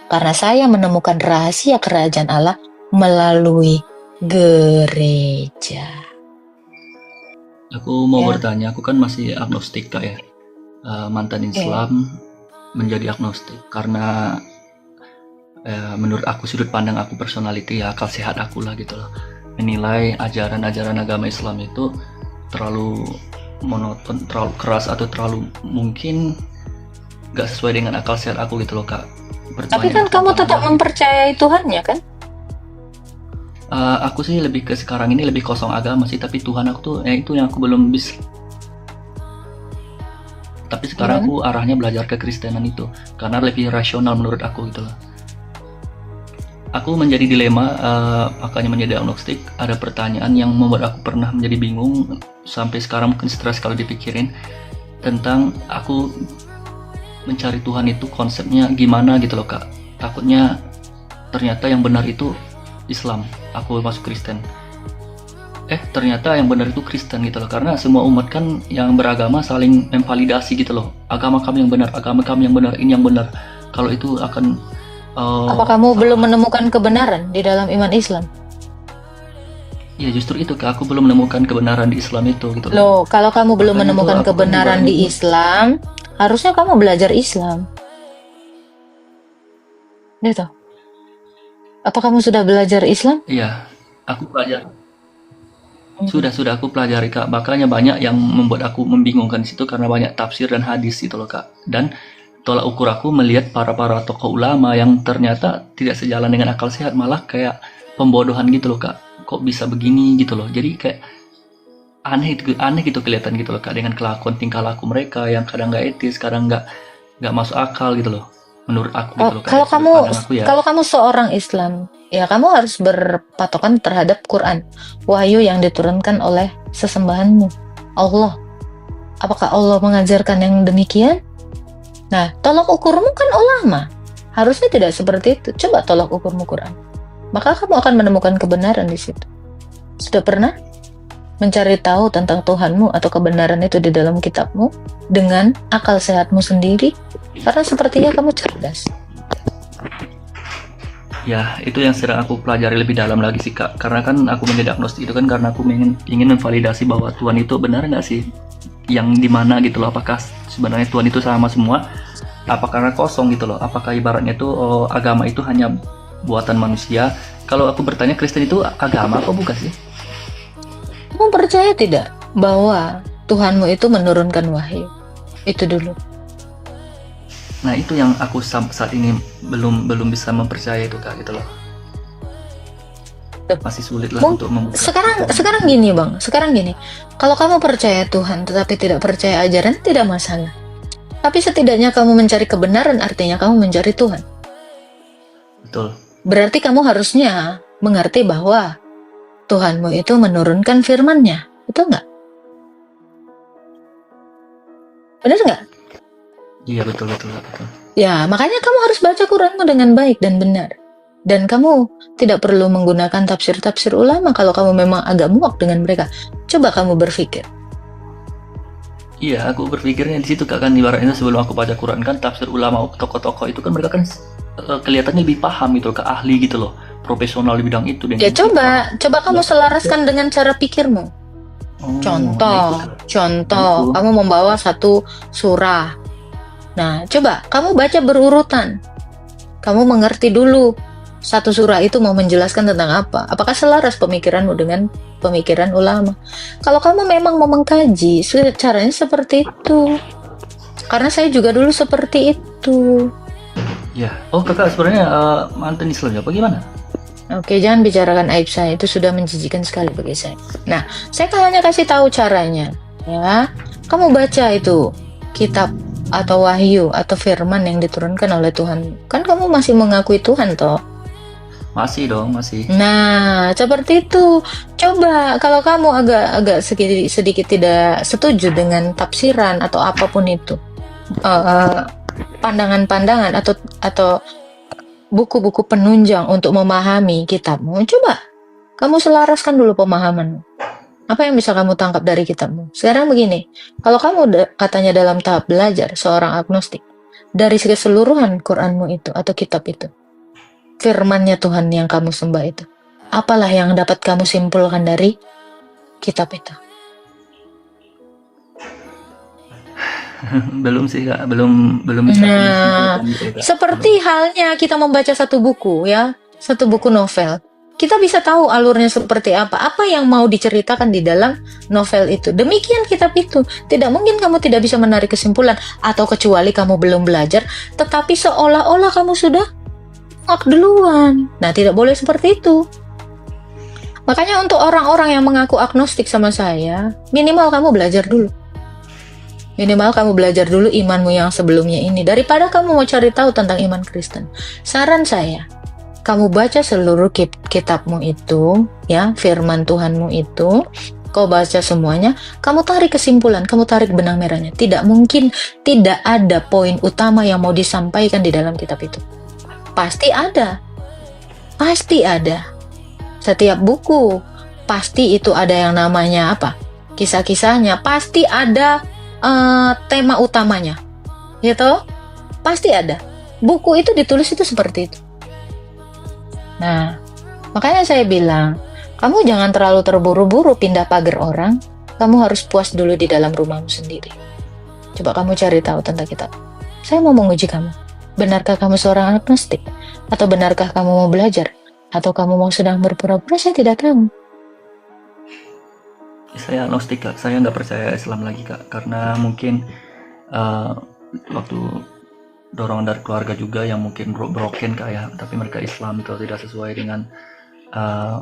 Karena saya menemukan rahasia kerajaan Allah melalui gereja. Aku mau Ya. bertanya, aku kan masih agnostik Kak ya. Mantan Islam menjadi agnostik karena menurut aku sudut pandang aku, personality ya, akal sehat aku lah gitu loh, menilai ajaran-ajaran agama Islam itu terlalu monoton, terlalu keras, atau terlalu mungkin gak sesuai dengan akal sehat aku gitu loh Kak. Tapi kan kamu tetap mempercayai Tuhannya kan? Aku sih lebih ke sekarang ini lebih kosong agama sih, tapi Tuhan aku tuh itu yang aku belum bisa. Tapi sekarang aku arahnya belajar ke Kristenan itu karena lebih rasional menurut aku gitu loh. Aku menjadi dilema, makanya menjadi agnostik. Ada pertanyaan yang membuat aku pernah menjadi bingung sampai sekarang, mungkin stres kalau dipikirin, tentang aku mencari Tuhan itu konsepnya gimana gitu loh Kak. Takutnya ternyata yang benar itu Islam, aku masuk Kristen. Ternyata yang benar itu Kristen gitu loh, karena semua umat kan yang beragama saling memvalidasi gitu loh. Agama kami yang benar, agama kami yang benar, ini yang benar. Kalau itu akan apa kamu belum menemukan kebenaran di dalam iman Islam? Ya justru itu Kak, aku belum menemukan kebenaran di Islam itu gitu loh. Loh, kalau kamu belum menemukan kebenaran di Islam, harusnya kamu belajar Islam. Gitu. Apa kamu sudah belajar Islam? Iya, aku belajar. Sudah aku pelajari Kak. Makanya banyak yang membuat aku membingungkan di situ karena banyak tafsir dan hadis gitu loh Kak. Dan tolak ukur aku melihat para tokoh ulama yang ternyata tidak sejalan dengan akal sehat, malah kayak pembodohan gitu loh Kak. Kok bisa begini gitu loh. Jadi kayak aneh gitu kelihatan gitu loh Kak, dengan kelakuan tingkah laku mereka yang kadang nggak etis, kadang nggak masuk akal gitu loh. Menurut aku gitu loh Kak. Kalau kamu seorang Islam, ya kamu harus berpatokan terhadap Quran, wahyu yang diturunkan oleh sesembahanmu, Allah. Apakah Allah mengajarkan yang demikian? Nah, tolak ukurmu kan ulama. Harusnya tidak seperti itu. Coba tolak ukurmu Quran. Maka kamu akan menemukan kebenaran di situ. Sudah pernah mencari tahu tentang Tuhanmu atau kebenaran itu di dalam kitabmu dengan akal sehatmu sendiri? Karena sepertinya kamu cerdas. Ya, itu yang sedang aku pelajari lebih dalam lagi sih Kak. Karena kan aku menjadi agnostik itu kan karena aku ingin memvalidasi bahwa Tuhan itu benar nggak sih? Yang dimana gitu loh, apakah sebenarnya Tuhan itu sama semua? Apa karena kosong gitu loh? Apakah ibaratnya itu agama itu hanya buatan manusia? Kalau aku bertanya, Kristen itu agama apa bukan sih? Kamu percaya tidak bahwa Tuhanmu itu menurunkan wahyu? Itu dulu. Nah itu yang aku saat ini belum bisa mempercayai itu Kak gitu loh. Masih sulit lah untuk mempercayai. Sekarang gini Bang, kalau kamu percaya Tuhan tetapi tidak percaya ajaran, tidak masalah. Tapi setidaknya kamu mencari kebenaran, artinya kamu mencari Tuhan. Betul. Berarti kamu harusnya mengerti bahwa Tuhanmu itu menurunkan firman-Nya, betul nggak? Benar nggak? Iya betul. Ya, makanya kamu harus baca Quranmu dengan baik dan benar. Dan kamu tidak perlu menggunakan tafsir-tafsir ulama kalau kamu memang agak muak dengan mereka. Coba kamu berpikir. Iya, aku berpikirnya di situ Kak, kan ibaratnya sebelum aku baca Quran kan tafsir ulama tokoh-tokoh itu kan mereka kan kelihatannya lebih paham gitu, ke ahli gitu loh, profesional di bidang itu. Ya coba kamu selaraskan dengan cara pikirmu. Contoh, kamu membawa satu surah. Nah, coba kamu baca berurutan. Kamu mengerti dulu satu surah itu mau menjelaskan tentang apa. Apakah selaras pemikiranmu dengan pemikiran ulama? Kalau kamu memang mau mengkaji, caranya seperti itu. Karena saya juga dulu seperti itu. Ya, kakak sebenarnya mantan Islam ya, apa gimana? Oke, jangan bicarakan aib saya, itu sudah menjijikan sekali bagi saya. Nah, saya hanya kasih tahu caranya, ya. Kamu baca itu kitab atau wahyu atau firman yang diturunkan oleh Tuhan. Kan kamu masih mengakui Tuhan toh? Masih dong, masih. Nah, seperti itu. Coba kalau kamu agak sedikit tidak setuju dengan tafsiran atau apapun itu, pandangan-pandangan atau buku-buku penunjang untuk memahami kitabmu, coba kamu selaraskan dulu pemahamanmu. Apa yang bisa kamu tangkap dari kitabmu? Sekarang begini, kalau kamu katanya dalam tahap belajar, seorang agnostik, dari keseluruhan Quranmu itu atau kitab itu, firmannya Tuhan yang kamu sembah itu, apalah yang dapat kamu simpulkan dari kitab itu? Belum sih Kak, belum bisa aku Nah, simpulkan gitu Kak. seperti halnya kita membaca satu buku ya, satu buku novel. Kita bisa tahu alurnya seperti apa yang mau diceritakan di dalam novel itu. Demikian kitab itu. Tidak mungkin kamu tidak bisa menarik kesimpulan, atau kecuali kamu belum belajar, tetapi seolah-olah kamu sudah duluan. Nah, tidak boleh seperti itu. Makanya untuk orang-orang yang mengaku agnostik sama saya, minimal kamu belajar dulu. Minimal kamu belajar dulu imanmu yang sebelumnya ini, daripada kamu mau cari tahu tentang iman Kristen. Saran saya, kamu baca seluruh kitabmu itu, ya, firman Tuhanmu itu, kau baca semuanya, kamu tarik kesimpulan, kamu tarik benang merahnya. Tidak mungkin tidak ada poin utama yang mau disampaikan di dalam kitab itu. Pasti ada. Pasti ada. Setiap buku, pasti itu ada yang namanya apa? Kisah-kisahnya, pasti ada tema utamanya, gitu, pasti ada. Buku itu ditulis itu seperti itu. Nah, makanya saya bilang, kamu jangan terlalu terburu-buru pindah pagar orang. Kamu harus puas dulu di dalam rumahmu sendiri. Coba kamu cari tahu tentang kitab. Saya mau menguji kamu. Benarkah kamu seorang agnostik? Atau benarkah kamu mau belajar? Atau kamu mau sedang berpura-pura? Saya tidak tahu. Saya agnostik Kak, saya nggak percaya Islam lagi Kak, karena mungkin waktu dorongan dari keluarga juga yang mungkin broken Kak ya, tapi mereka Islam itu tidak sesuai dengan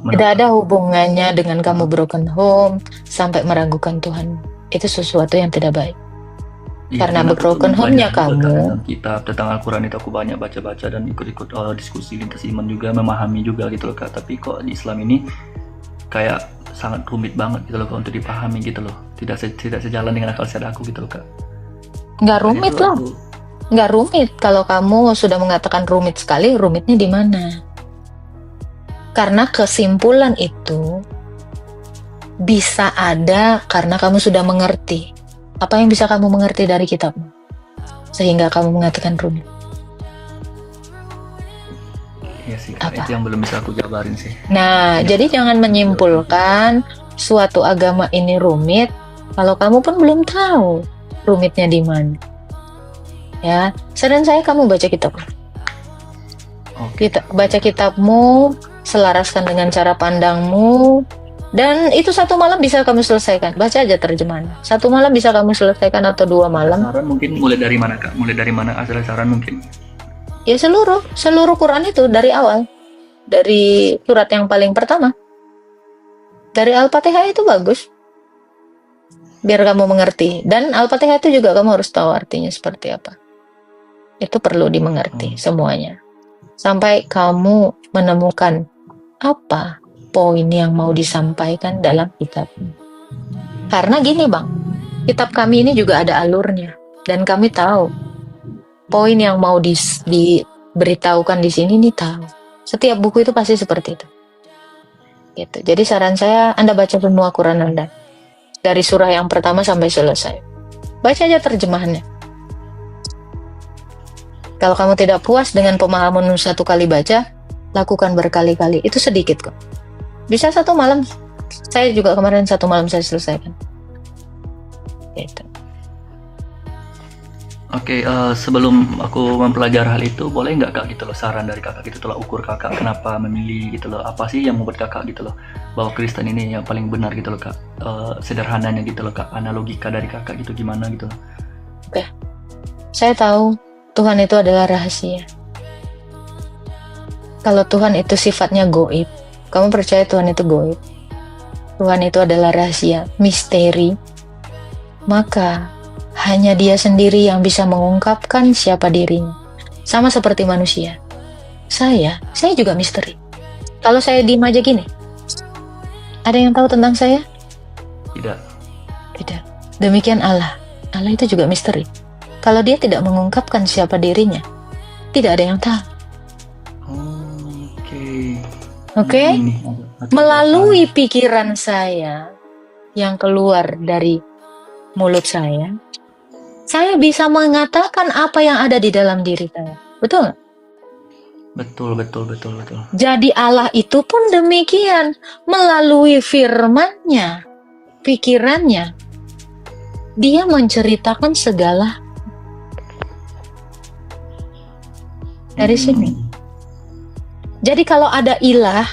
Tidak ada hubungannya dengan kamu broken home sampai meragukan Tuhan. Itu sesuatu yang tidak baik. Iya, Karena dan aku broken banyak home-nya juga, Kak, kamu. tentang kitab tentang Al-Quran itu aku banyak baca-baca dan ikut-ikut diskusi lintas iman juga, memahami juga gitu loh Kak, tapi kok di Islam ini kayak sangat rumit banget gitu loh Kak untuk dipahami gitu loh, tidak sejalan dengan akal sehat aku gitu loh Kak. Nggak Makanya rumit itu lah. aku- Nggak rumit. Kalau kamu sudah mengatakan rumit sekali, rumitnya di mana? Karena kesimpulan itu bisa ada karena kamu sudah mengerti. Apa yang bisa kamu mengerti dari kitabmu? Sehingga kamu mengatakan rumit. Iya sih Kak, Apa? itu yang belum bisa aku jabarin sih. Nah, jadi jangan menyimpulkan suatu agama ini rumit kalau kamu pun belum tahu rumitnya di mana. Ya, saran saya kamu baca kitab. Oke. Baca kitabmu, selaraskan dengan cara pandangmu, dan itu satu malam bisa kamu selesaikan. Baca aja terjemahan. Satu malam bisa kamu selesaikan atau 2 malam. Saran mungkin mulai dari mana Kak? Mulai dari mana asal saran mungkin? Ya seluruh Quran itu dari awal. Dari surat yang paling pertama. Dari Al-Fatihah itu bagus. Biar kamu mengerti. Dan Al-Fatihah itu juga kamu harus tahu artinya seperti apa. Itu perlu dimengerti semuanya. Sampai kamu menemukan apa poin yang mau disampaikan dalam kitab. Karena gini Bang, kitab kami ini juga ada alurnya. Dan kami tahu poin yang mau diberitahukan di sini nih tahu. Setiap buku itu pasti seperti itu. Gitu. Jadi saran saya, Anda baca semua Quran Anda. Dari surah yang pertama sampai selesai. Baca aja terjemahannya. Kalau kamu tidak puas dengan pemahaman satu kali baca, lakukan berkali-kali. Itu sedikit kok. Bisa satu malam. Saya juga kemarin satu malam saya selesaikan. Gitu. Oke, sebelum aku mempelajari hal itu, boleh nggak Kak gitu loh saran dari Kakak gitu, tolak ukur Kakak kenapa memilih gitu loh, apa sih yang membuat Kakak gitu loh bahwa Kristen ini yang paling benar gitu loh Kak, sederhananya gitu loh Kak, analogika dari Kakak gitu gimana gitu loh. Oke. Saya tahu Tuhan itu adalah rahasia. Kalau Tuhan itu sifatnya goib, kamu percaya Tuhan itu goib? Tuhan itu adalah rahasia, misteri. Maka hanya Dia sendiri yang bisa mengungkapkan siapa dirinya. Sama seperti manusia. Saya juga misteri. Kalau saya diem aja gini, ada yang tahu tentang saya? Tidak. Tidak. Demikian Allah. Allah itu juga misteri. Kalau Dia tidak mengungkapkan siapa dirinya, tidak ada yang tahu. Oke? Melalui pikiran saya yang keluar dari mulut saya, Saya bisa mengatakan apa yang ada di dalam diri saya. Betul nggak? Betul. Jadi Allah itu pun demikian. Melalui firman-Nya, pikirannya, Dia menceritakan segala dari sini. Jadi kalau ada ilah,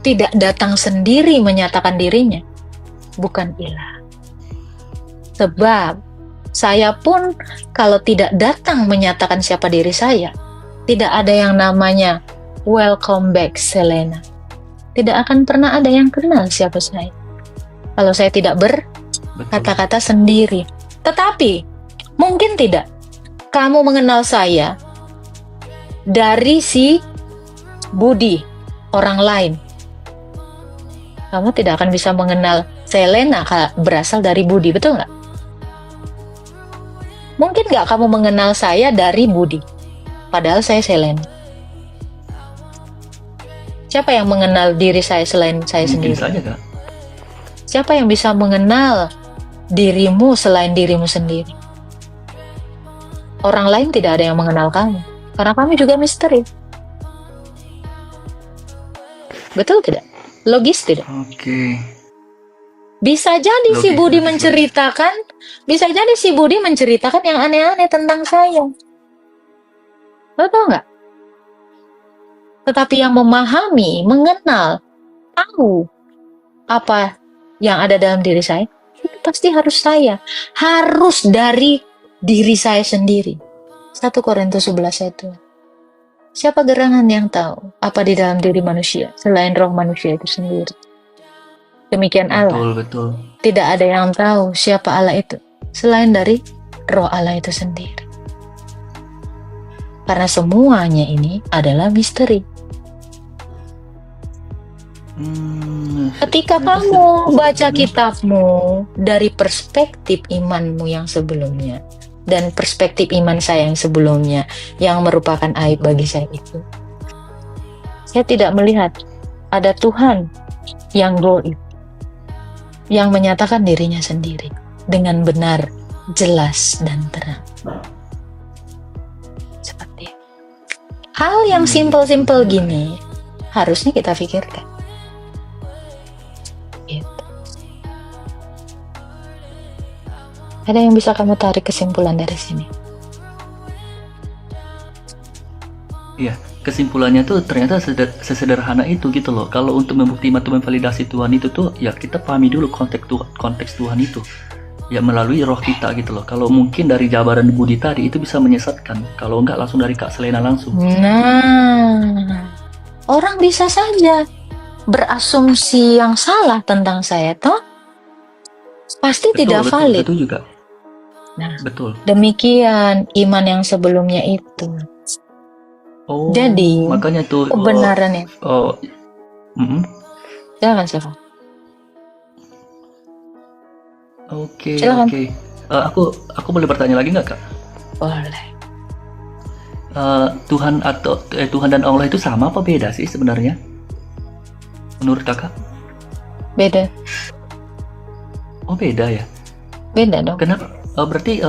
tidak datang sendiri menyatakan dirinya, bukan ilah. Sebab saya pun kalau tidak datang menyatakan siapa diri saya, tidak ada yang namanya welcome back Selena. Tidak akan pernah ada yang kenal siapa saya. Kalau saya tidak berkata-kata sendiri. Tetapi mungkin tidak kamu mengenal saya dari si Budi, orang lain. Kamu tidak akan bisa mengenal Selena berasal dari Budi, betul nggak? Mungkin nggak kamu mengenal saya dari Budi, padahal saya Selena. Siapa yang mengenal diri saya selain saya Mungkin sendiri? saja, Kak. Siapa yang bisa mengenal dirimu selain dirimu sendiri? Orang lain tidak ada yang mengenal kamu, karena kamu juga misteri. Betul tidak? Logis tidak? Oke. Bisa jadi si Logis, Budi logis. menceritakan, bisa jadi si Budi menceritakan yang aneh-aneh tentang saya. Betul nggak? Tetapi yang memahami, mengenal, tahu apa yang ada dalam diri saya, itu pasti harus saya. Harus dari diri saya sendiri. 1 Korintus 11 itu. Siapa gerangan yang tahu apa di dalam diri manusia selain roh manusia itu sendiri? Demikian Allah. Betul. Tidak ada yang tahu siapa Allah itu selain dari roh Allah itu sendiri. Karena semuanya ini adalah misteri. Ketika kamu baca kitabmu dari perspektif imanmu yang sebelumnya dan perspektif iman saya yang sebelumnya yang merupakan aib bagi saya itu, saya tidak melihat ada Tuhan yang goib yang menyatakan dirinya sendiri dengan benar, jelas, dan terang. Seperti itu. Hal yang simpel-simpel gini harusnya kita pikirkan. Gitu. Ada yang bisa kamu tarik kesimpulan dari sini? Iya, kesimpulannya tuh ternyata sesederhana itu gitu loh. Kalau untuk membuktikan atau memvalidasi Tuhan itu tuh ya kita pahami dulu konteks Tuhan itu. Ya melalui roh kita gitu loh. Kalau mungkin dari jabaran Budi tadi itu bisa menyesatkan. Kalau enggak langsung dari Kak Selena langsung. Nah, orang bisa saja berasumsi yang salah tentang saya, toh pasti tidak valid. Betul juga. Nah, betul. Demikian iman yang sebelumnya itu. Oh, jadi makanya tuh kebenarannya. Silakan. Oke. Silakan. Aku boleh bertanya lagi nggak, Kak? Boleh. Tuhan dan Allah itu sama apa beda sih sebenarnya? Menurut Kakak? Beda. Oh, beda ya? Beda dong. Kenapa? Berarti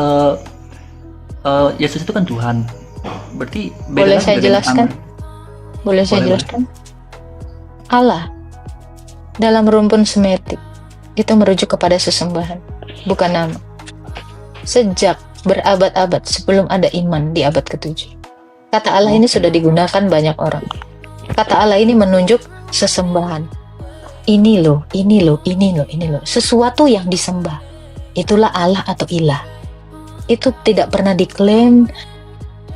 Yesus itu kan Tuhan. Berarti beda. Boleh saya jelaskan? Boleh saya jelaskan? Allah dalam rumpun semetik itu merujuk kepada sesembahan, bukan nama. Sejak berabad-abad sebelum ada iman di abad ke-7. Kata Allah ini sudah digunakan banyak orang. Kata Allah ini menunjuk sesembahan. Ini loh. Sesuatu yang disembah. Itulah Allah atau ilah. Itu tidak pernah diklaim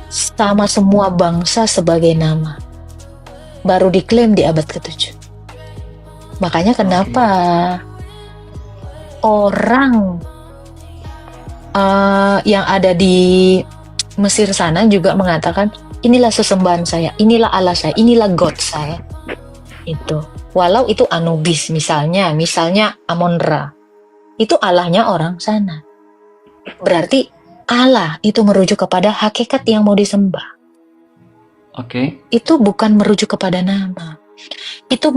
sama semua bangsa sebagai nama. Baru diklaim di abad ke-7. Makanya kenapa orang yang ada di Mesir sana juga mengatakan, inilah sesembahan saya, inilah Allah saya, inilah God saya. Itu. Walau itu Anubis misalnya Amon-Ra. Itu Allahnya orang sana. Berarti Allah itu merujuk kepada hakikat yang mau disembah. Oke. Itu bukan merujuk kepada nama. Itu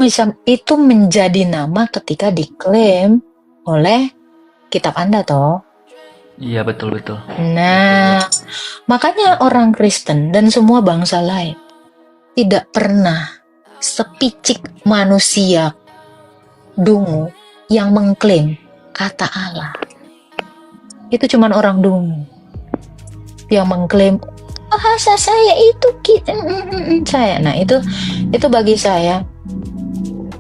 menjadi nama ketika diklaim oleh kitab Anda toh. Iya, betul betul. Nah, makanya orang Kristen dan semua bangsa lain tidak pernah sepicik manusia dungu yang mengklaim kata Allah. Itu cuma orang dungu yang mengklaim bahasa saya itu saya. Nah, itu bagi saya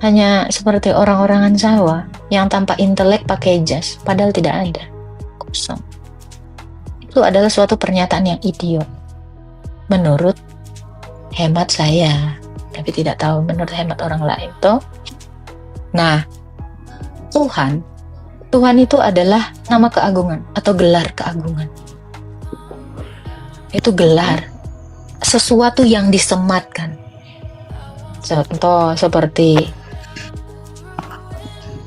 hanya seperti orang-orangan sawah yang tanpa intelek pakai jas, padahal tidak ada. Kosong. Itu adalah suatu pernyataan yang idiot menurut hemat saya, tapi tidak tahu menurut hemat orang lain toh. Nah, Tuhan itu adalah nama keagungan atau gelar keagungan. Itu gelar, sesuatu yang disematkan. Contoh seperti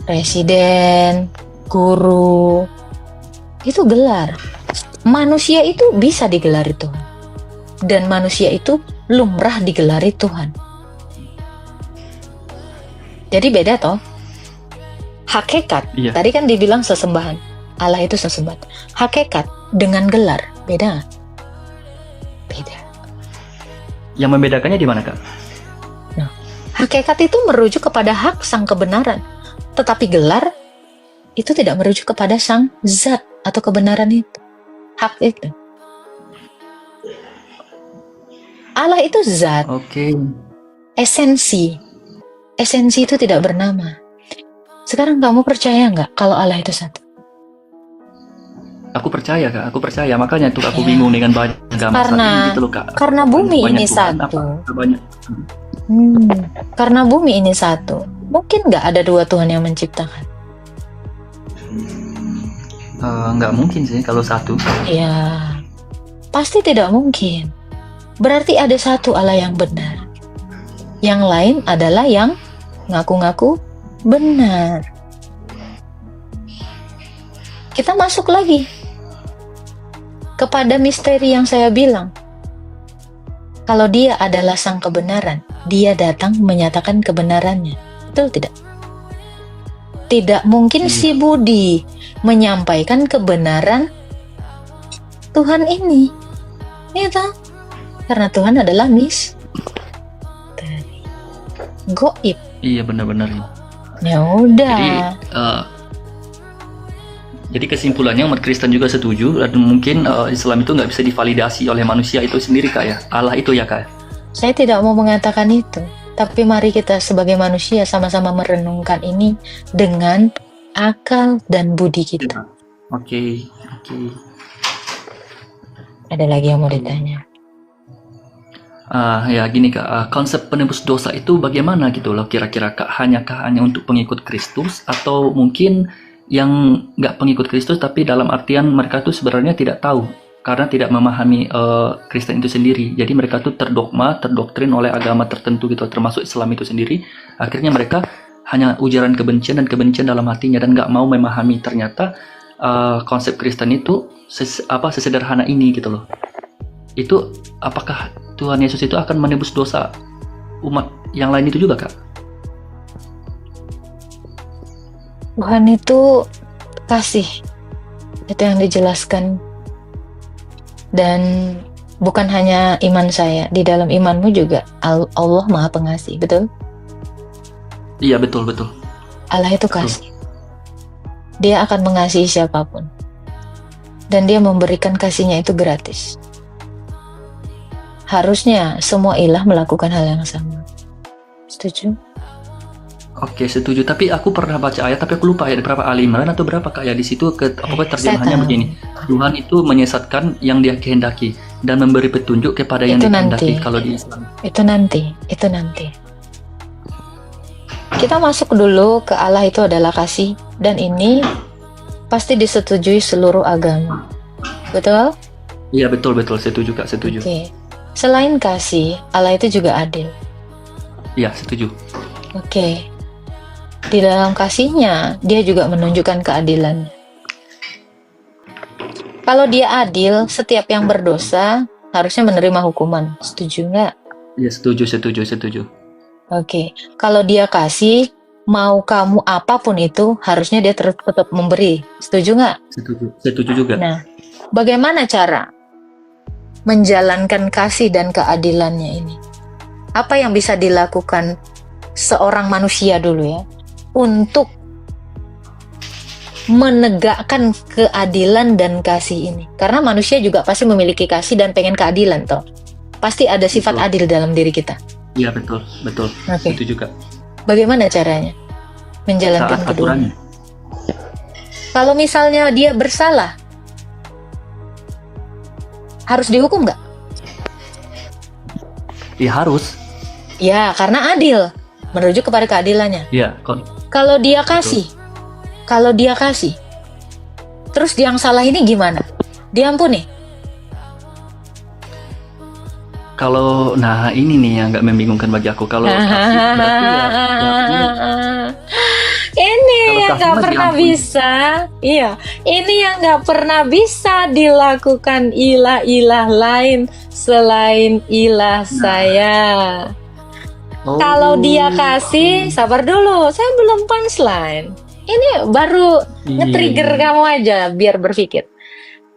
presiden, guru, itu gelar. Manusia itu bisa digelari Tuhan, dan manusia itu lumrah digelari Tuhan. Jadi beda toh. Hakikat, Iya. tadi kan dibilang sesembahan, Allah itu sesembahan. Hakikat dengan gelar beda nggak? Beda. Yang membedakannya di mana, Kak? Hakikat itu merujuk kepada hak sang kebenaran, tetapi gelar itu tidak merujuk kepada sang zat atau kebenaran itu. Hak itu. Allah itu zat, Oke. esensi. Esensi itu tidak bernama. Sekarang kamu percaya nggak kalau Allah itu satu? Aku percaya, Kak. Aku percaya. Makanya tuh aku Ya. bingung dengan banyak agama saat Karena- ini gitu loh, Kak. Karena bumi Banyak ini Tuhan, satu. apa banyak. Karena bumi ini satu. Mungkin nggak ada dua Tuhan yang menciptakan. Nggak mungkin sih kalau satu. Ya, pasti tidak mungkin. Berarti ada satu Allah yang benar. Yang lain adalah yang ngaku-ngaku benar. Kita masuk lagi kepada misteri yang saya bilang. Kalau dia adalah sang kebenaran, dia datang menyatakan kebenarannya. Betul tidak? Tidak mungkin si Budi menyampaikan kebenaran Tuhan ini. Ya toh? Karena Tuhan adalah misteri. Goib. Iya, benar-benar. Ya udah. Jadi kesimpulannya umat Kristen juga setuju dan mungkin Islam itu nggak bisa divalidasi oleh manusia itu sendiri, Kak ya. Allah itu ya, Kak. Saya tidak mau mengatakan itu. Tapi mari kita sebagai manusia sama-sama merenungkan ini dengan akal dan budi kita. Oke. Ada lagi yang mau ditanya? Ya gini, Kak, konsep penebus dosa itu bagaimana gitu loh kira-kira, Kak? Hanya untuk pengikut Kristus atau mungkin yang nggak pengikut Kristus tapi dalam artian mereka tuh sebenarnya tidak tahu karena tidak memahami Kristen itu sendiri. Jadi mereka tuh terdoktrin oleh agama tertentu gitu, termasuk Islam itu sendiri. Akhirnya mereka hanya ujaran kebencian dalam hatinya dan nggak mau memahami ternyata konsep Kristen itu sesederhana ini gitu loh. Itu apakah Tuhan Yesus itu akan menebus dosa umat yang lain itu juga, Kak? Tuhan itu kasih. Itu yang dijelaskan. Dan bukan hanya iman saya, di dalam imanmu juga Allah Maha Pengasih, betul? Iya, betul. Allah itu kasih. Dia akan mengasihi siapapun. Dan dia memberikan kasihnya itu gratis. Harusnya semua ilah melakukan hal yang sama. Setuju? Oke, setuju. Tapi aku pernah baca ayat, tapi aku lupa ayat berapa, Ali Imran atau berapa, Kak ya. Di situ pokoknya terjemahannya saya tahu. begini. Tuhan itu menyesatkan yang Dia kehendaki dan memberi petunjuk kepada yang Itu dikehendaki. nanti. Kalau di Islam. Itu nanti. Kita masuk dulu ke Allah itu adalah kasih, dan ini pasti disetujui seluruh agama. Betul? Iya, betul. Setuju, Kak. Setuju. Oke. Selain kasih, Allah itu juga adil. Iya, setuju. Oke. Di dalam kasihnya, dia juga menunjukkan keadilannya. Kalau dia adil, setiap yang berdosa harusnya menerima hukuman. Setuju nggak? Iya, setuju. Oke. Kalau dia kasih, mau kamu apapun itu, harusnya dia tetap memberi. Setuju nggak? Setuju juga. Nah, bagaimana cara menjalankan kasih dan keadilannya ini? Apa yang bisa dilakukan seorang manusia dulu ya, untuk menegakkan keadilan dan kasih ini? Karena manusia juga pasti memiliki kasih dan pengen keadilan toh. Pasti ada sifat Betul. adil dalam diri kita. Iya, betul. Oke. Setuju Kak. Bagaimana caranya menjalankan Taat keduanya? aturannya. Kalau misalnya dia bersalah, harus dihukum nggak? Ya harus. Ya, karena adil, merujuk kepada keadilannya. Iya, Kalau dia kasih, terus yang salah ini gimana? Diampuni? kalau ini nih yang nggak membingungkan bagi aku. Kalau kasih berarti Ini Kalau yang kasih nggak mah pernah diampuni. bisa, iya. Ini yang nggak pernah bisa dilakukan ilah-ilah lain selain ilah saya. Oh. Kalau dia kasih, sabar dulu, saya belum punchline. Ini baru nge-trigger kamu aja biar berpikir.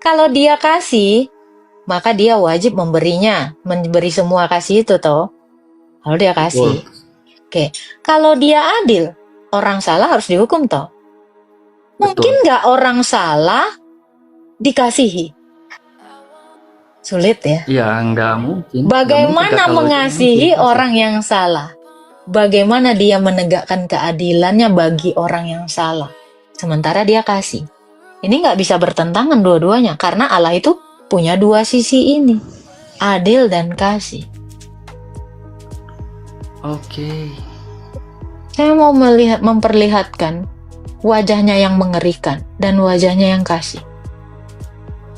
Kalau dia kasih, maka dia wajib memberinya, memberi semua kasih itu toh. Kalau dia kasih. Oke. Kalau dia adil, orang salah harus dihukum toh. Mungkin nggak orang salah dikasihi? Sulit ya. Ya nggak mungkin. Bagaimana mengasihi orang yang salah? Bagaimana dia menegakkan keadilannya bagi orang yang salah? Sementara dia kasih. Ini nggak bisa bertentangan dua-duanya, karena Allah itu punya dua sisi ini, adil dan kasih. Oke. Saya mau memperlihatkan wajahnya yang mengerikan dan wajahnya yang kasih.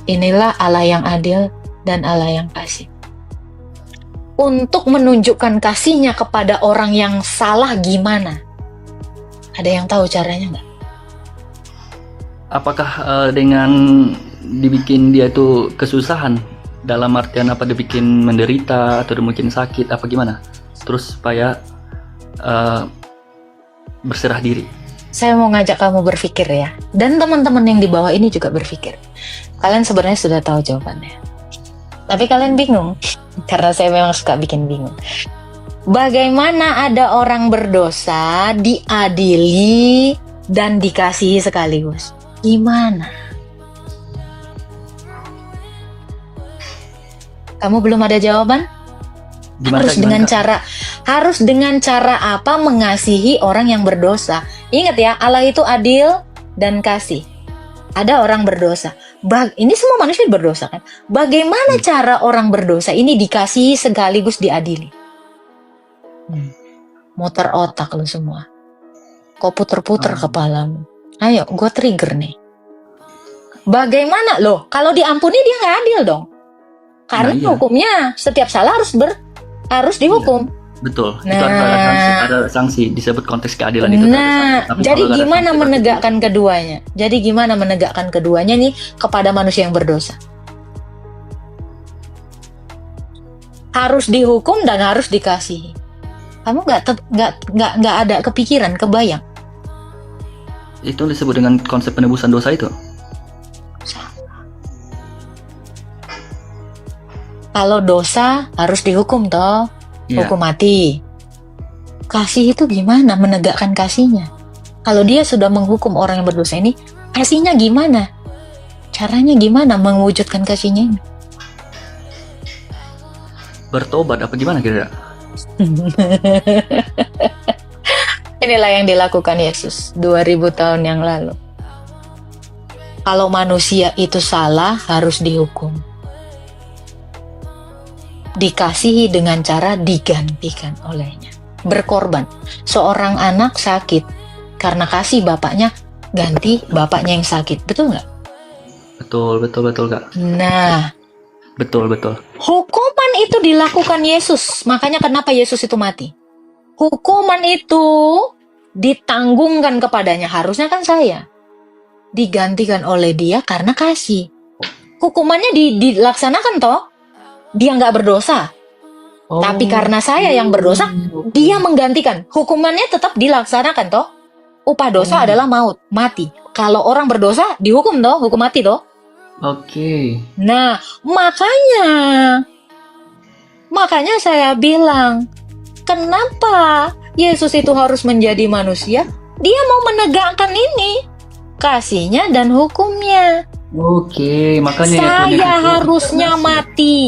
Inilah Allah yang adil dan Allah yang kasih. Untuk menunjukkan kasihnya kepada orang yang salah gimana? Ada yang tahu caranya nggak? Apakah dengan dibikin dia itu kesusahan? Dalam artian apa, dibikin menderita atau mungkin sakit apa gimana? Terus supaya berserah diri. Saya mau ngajak kamu berpikir ya. Dan teman-teman yang di bawah ini juga berpikir. Kalian sebenarnya sudah tahu jawabannya. Tapi kalian bingung. Karena saya memang suka bikin bingung. Bagaimana ada orang berdosa diadili dan dikasihi sekaligus? Gimana? Kamu belum ada jawaban? Harus dengan cara apa mengasihi orang yang berdosa? Ingat ya, Allah itu adil dan kasih. Ada orang berdosa. Ini semua manusia berdosa kan? Bagaimana cara orang berdosa ini dikasihi sekaligus diadili? Muter otak lu semua. Kok puter-puter kepalamu? Ayo, gue trigger nih. Bagaimana loh? Kalau diampuni dia nggak adil dong. Karena hukumnya setiap salah harus dihukum. Betul. Nah, itu ada sanksi disebut konteks keadilan itu. Jadi gimana menegakkan keduanya? Jadi gimana menegakkan keduanya nih kepada manusia yang berdosa? Harus dihukum dan harus dikasihi. Kamu nggak ada kepikiran, kebayang? Itu disebut dengan konsep penebusan dosa itu. Kalau dosa harus dihukum toh. Hukum mati. Kasih itu gimana menegakkan kasihnya? Kalau dia sudah menghukum orang yang berdosa ini, kasihnya gimana? Caranya gimana mewujudkan kasihnya ini? Bertobat apa gimana kira-kira? Inilah yang dilakukan Yesus 2000 tahun yang lalu. Kalau manusia itu salah, harus dihukum. Dikasihi dengan cara digantikan olehnya. Berkorban. Seorang anak sakit, karena kasih bapaknya, ganti bapaknya yang sakit. Betul nggak? Betul Kak. Nah, betul. Hukuman itu dilakukan Yesus. Makanya kenapa Yesus itu mati? Hukuman itu ditanggungkan kepadanya. Harusnya kan saya. Digantikan oleh dia karena kasih. Hukumannya dilaksanakan toh. Dia nggak berdosa. Tapi karena saya yang berdosa, dia menggantikan. Hukumannya tetap dilaksanakan toh. Upah dosa adalah maut, mati. Kalau orang berdosa dihukum toh, hukum mati toh. Oke. Nah, makanya saya bilang, kenapa Yesus itu harus menjadi manusia? Dia mau menegakkan ini, kasihnya dan hukumnya. Oke, makanya ya, Tuhan Saya Yesus harusnya mati.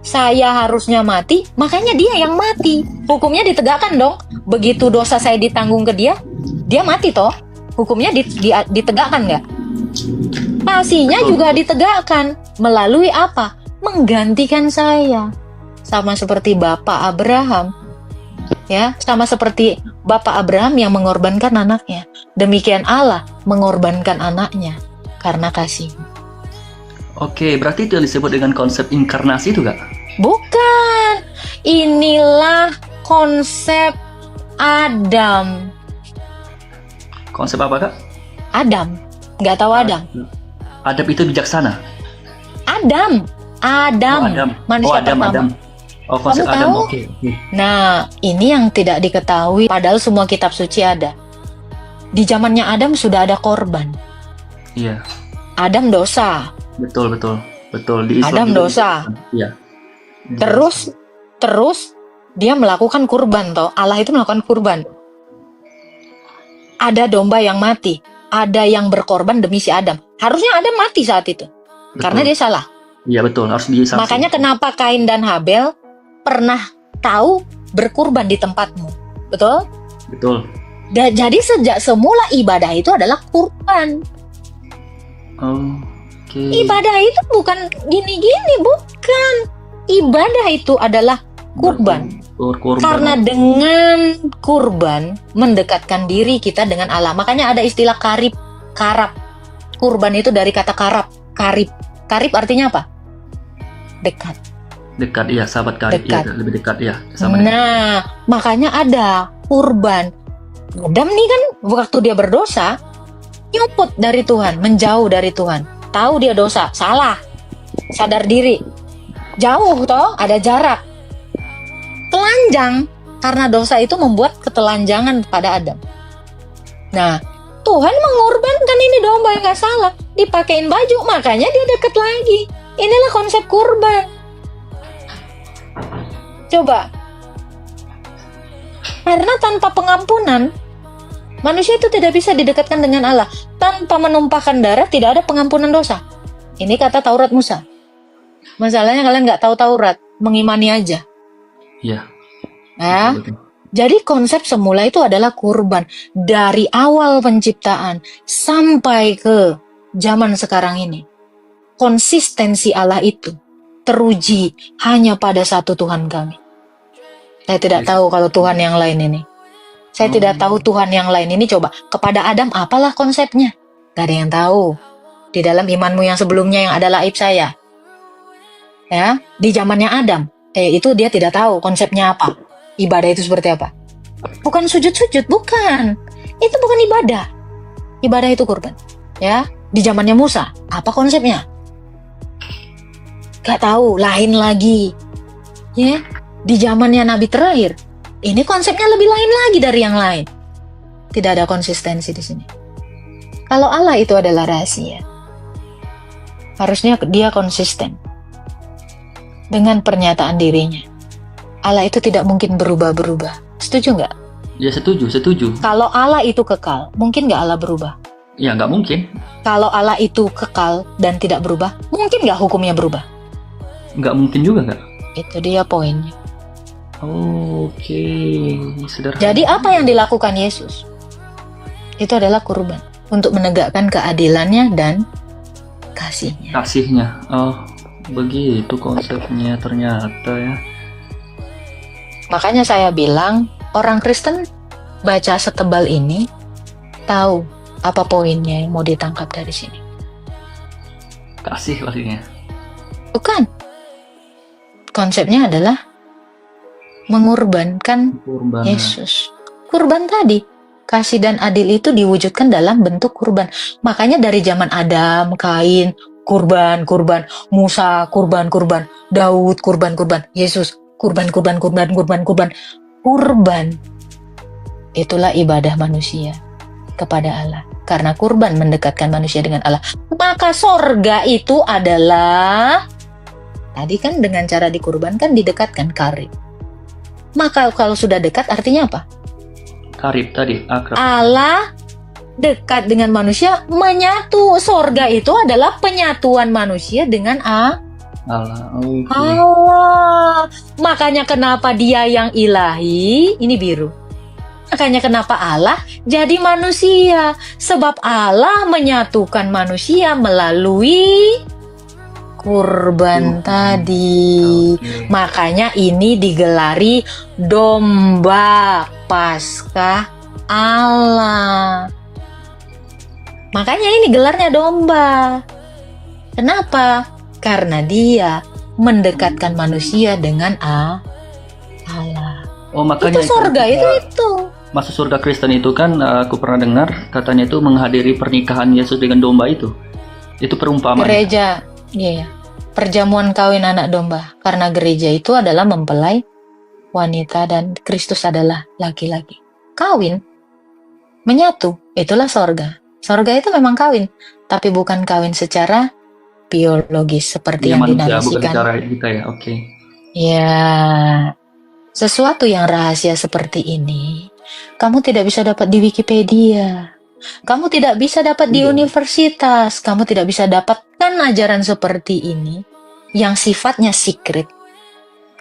Saya harusnya mati, makanya dia yang mati. Hukumnya ditegakkan dong. Begitu dosa saya ditanggung ke dia, dia mati toh. Hukumnya ditegakkan nggak? Kasihnya juga ditegakkan. Melalui apa? Menggantikan saya. Sama seperti Bapak Abraham. Ya, sama seperti Bapak Abraham yang mengorbankan anaknya. Demikian Allah mengorbankan anaknya karena kasih. Oke, berarti itu yang disebut dengan konsep inkarnasi itu gak? Bukan. Inilah konsep Adam. Konsep apa, Kak? Adam. Nggak tahu Adam. Adam itu bijaksana. Adam. Manusia pertama. Oh, konsep Kamu Adam. tahu? Oke. Nah, ini yang tidak diketahui. Padahal semua kitab suci ada. Di zamannya Adam sudah ada korban. Iya. Adam dosa. Betul. Di Islam Adam juga dosa. Iya. Terus dia melakukan kurban toh. Allah itu melakukan kurban. Ada domba yang mati, ada yang berkorban demi si Adam. Harusnya Adam mati saat itu. Betul. Karena dia salah. Iya, betul, harus disanksi. Makanya kenapa Kain dan Habel pernah tahu berkurban di tempatmu. Betul? Betul. Jadi sejak semula ibadah itu adalah kurban. Oke. Ibadah itu bukan gini-gini, bukan. Ibadah itu adalah kurban. Kurban. Karena dengan kurban mendekatkan diri kita dengan Allah. Makanya ada istilah karab. Kurban itu dari kata karib. Karib artinya apa? Dekat. Dekat, iya, sahabat karib. Dekat. Iya, lebih dekat, iya. Sama dengan. Nah, makanya ada kurban. Adam nih kan waktu dia berdosa, nyopot dari Tuhan, menjauh dari Tuhan. Tahu dia dosa, salah, sadar diri. Jauh toh, ada jarak. Telanjang, karena dosa itu membuat ketelanjangan pada Adam. Nah, Tuhan mengorbankan ini domba yang gak salah. Dipakein baju, makanya dia dekat lagi. Inilah konsep kurban. Coba. Karena tanpa pengampunan, manusia itu tidak bisa didekatkan dengan Allah. Tanpa menumpahkan darah, tidak ada pengampunan dosa. Ini kata Taurat Musa. Masalahnya kalian nggak tahu Taurat, mengimani aja. Iya. Nah, Betul. jadi konsep semula itu adalah kurban. Dari awal penciptaan sampai ke zaman sekarang ini. Konsistensi Allah itu teruji hanya pada satu Tuhan kami. Saya tidak tahu kalau Tuhan yang lain ini. Saya tidak tahu Tuhan yang lain ini. Coba kepada Adam apalah konsepnya? Gak ada yang tahu. Di dalam imanmu yang sebelumnya yang adalah aib saya. Ya, di zamannya Adam, itu dia tidak tahu konsepnya apa. Ibadah itu seperti apa? Bukan sujud-sujud, bukan. Itu bukan ibadah. Ibadah itu kurban. Ya, di zamannya Musa, apa konsepnya? Gak tahu, lain lagi. Ya, di zamannya Nabi terakhir, ini konsepnya lebih lain lagi dari yang lain. Tidak ada konsistensi di sini. Kalau Allah itu adalah rahasia, harusnya dia konsisten dengan pernyataan dirinya. Allah itu tidak mungkin berubah-berubah. Setuju nggak? Ya, setuju. Kalau Allah itu kekal, mungkin nggak Allah berubah? Ya, nggak mungkin. Kalau Allah itu kekal dan tidak berubah, mungkin nggak hukumnya berubah? Nggak mungkin juga, nggak? Itu dia poinnya. Oke, sederhana. Jadi apa yang dilakukan Yesus? Itu adalah kurban untuk menegakkan keadilannya dan kasihnya. Kasihnya. Oh, begitu konsepnya ternyata ya. Makanya saya bilang, orang Kristen baca setebal ini, tahu apa poinnya yang mau ditangkap dari sini. Kasih maksudnya. Bukan. Konsepnya adalah mengorbankan Kurban. Yesus. Kurban tadi, kasih dan adil itu diwujudkan dalam bentuk kurban. Makanya dari zaman Adam, Kain, kurban, Musa, kurban, Daud, kurban, Yesus, Kurban. Kurban. Itulah ibadah manusia kepada Allah. Karena kurban mendekatkan manusia dengan Allah. Maka sorga itu adalah, tadi kan dengan cara dikurbankan didekatkan, karib. Maka kalau sudah dekat artinya apa? Karib tadi, akrab. Allah dekat dengan manusia, menyatu. Sorga itu adalah penyatuan manusia dengan Allah. Oke. Allah. Makanya kenapa dia yang ilahi, ini biru. Makanya kenapa Allah jadi manusia. Sebab Allah menyatukan manusia melalui kurban tadi. Oke. Makanya ini digelari domba Paskah Allah. Makanya ini gelarnya domba. Kenapa? Karena dia mendekatkan manusia dengan Allah. Oh, makanya Itu surga, itu. masuk surga Kristen itu kan aku pernah dengar katanya itu menghadiri pernikahan Yesus dengan domba itu. Itu perumpamaan. Gereja, iya. Perjamuan kawin anak domba. Karena gereja itu adalah mempelai wanita dan Kristus adalah laki-laki. Kawin, menyatu, itulah sorga. Sorga itu memang kawin, tapi bukan kawin secara biologis seperti Iya, yang manusia, bukan dinarasikan. secara kita ya. Oke. Ya, sesuatu yang rahasia seperti ini, kamu tidak bisa dapat di Wikipedia. Kamu tidak bisa dapat di Iya. universitas. Kamu tidak bisa dapatkan ajaran seperti ini yang sifatnya secret.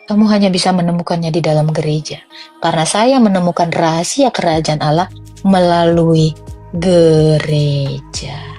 Kamu hanya bisa menemukannya di dalam gereja. Karena saya menemukan rahasia kerajaan Allah melalui gereja.